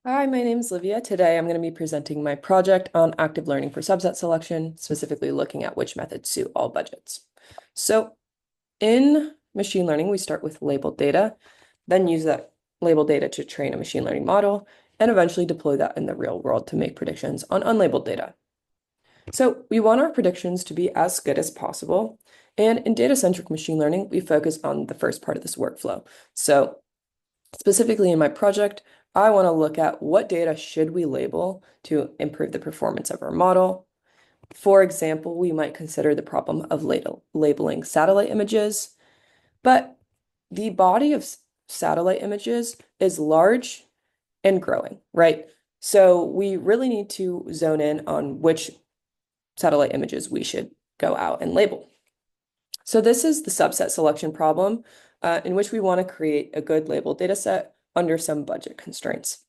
Hi, my name is Livia. Today I'm going to be presenting my project on active learning for subset selection, specifically looking at which methods suit all budgets. So in machine learning, we start with labeled data, then use that labeled data to train a machine learning model, and eventually deploy that in the real world to make predictions on unlabeled data. So we want our predictions to be as good as possible. And in data-centric machine learning, we focus on the first part of this workflow. So specifically in my project, I want to look at what data should we label to improve the performance of our model. For example, we might consider the problem of labeling satellite images, but the body of satellite images is large and growing, right? So we really need to zone in on which satellite images we should go out and label. So this is the subset selection problem, in which we want to create a good labeled data set under some budget constraints.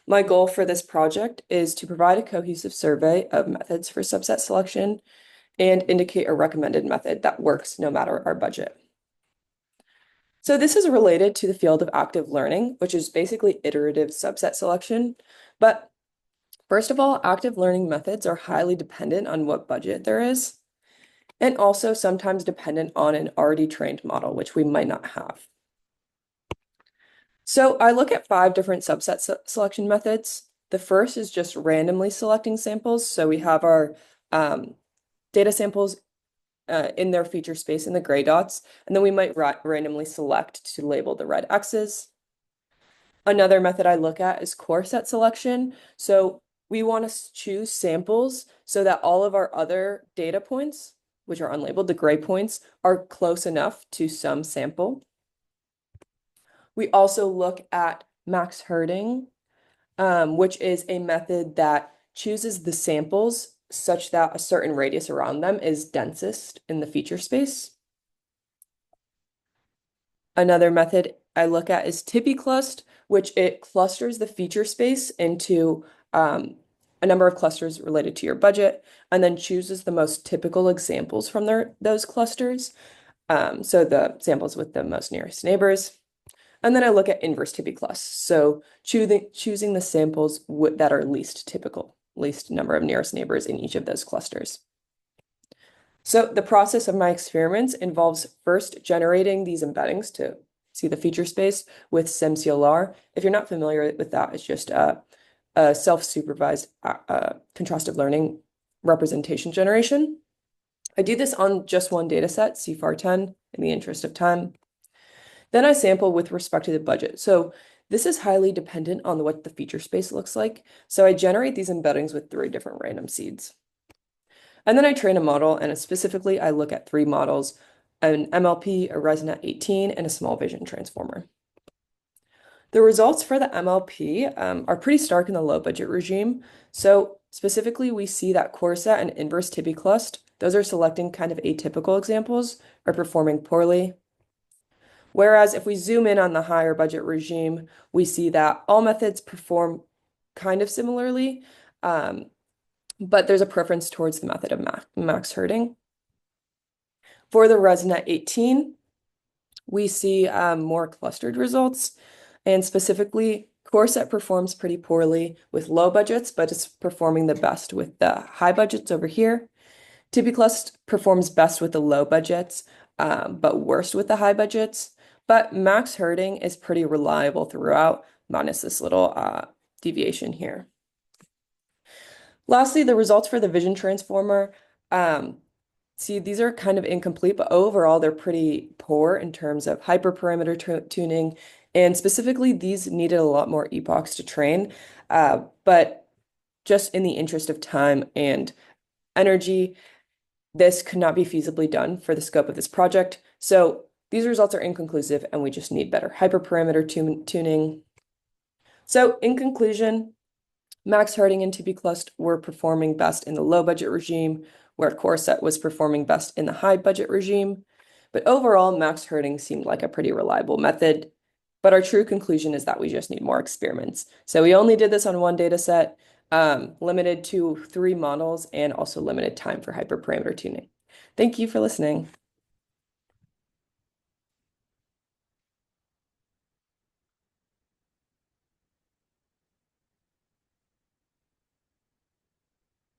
My goal for this project is to provide a cohesive survey of methods for subset selection and indicate a recommended method that works no matter our budget. So this is related to the field of active learning, which is basically iterative subset selection. But first of all, active learning methods are highly dependent on what budget there is, and also sometimes dependent on an already trained model, which we might not have. So I look at 5 different subset selection methods. The first is just randomly selecting samples. So we have our data samples in their feature space in the gray dots, and then we might randomly select to label the red X's. Another method I look at is core set selection. So we want to choose samples so that all of our other data points, which are unlabeled, the gray points, are close enough to some sample. We also look at max herding, which is a method that chooses the samples such that a certain radius around them is densest in the feature space. Another method I look at is TipeClust, which it clusters the feature space into a number of clusters related to your budget, and then chooses the most typical examples from those clusters. So the samples with the most nearest neighbors. And then I look at inverse TipeClust. So choosing the samples that are least typical, least number of nearest neighbors in each of those clusters. So the process of my experiments involves first generating these embeddings to see the feature space with SimCLR. If you're not familiar with that, it's just a self-supervised contrastive learning representation generation. I do this on just one data set, CIFAR10, in the interest of time. Then I sample with respect to the budget. So this is highly dependent on what the feature space looks like. So I generate these embeddings with 3 different random seeds. And then I train a model, and specifically I look at 3 models, an MLP, a ResNet 18, and a small vision transformer. The results for the MLP are pretty stark in the low budget regime. So specifically, we see that core set and inverse TipeClust, those are selecting kind of atypical examples, are performing poorly. Whereas if we zoom in on the higher budget regime, we see that all methods perform kind of similarly, but there's a preference towards the method of max herding. For the ResNet 18, we see more clustered results, and specifically, core set performs pretty poorly with low budgets, but it's performing the best with the high budgets over here. TipeClust performs best with the low budgets, but worst with the high budgets. But max herding is pretty reliable throughout, minus this little deviation here. Lastly, the results for the vision transformer. See, these are kind of incomplete, but overall they're pretty poor in terms of hyperparameter tuning. And specifically, these needed a lot more epochs to train. But just in the interest of time and energy, this could not be feasibly done for the scope of this project. So these results are inconclusive, and we just need better hyperparameter tuning. So in conclusion, max herding and TipeClust were performing best in the low budget regime, where core set was performing best in the high budget regime. But overall, max herding seemed like a pretty reliable method. But our true conclusion is that we just need more experiments. So we only did this on one data set, limited to 3 models, and also limited time for hyperparameter tuning. Thank you for listening.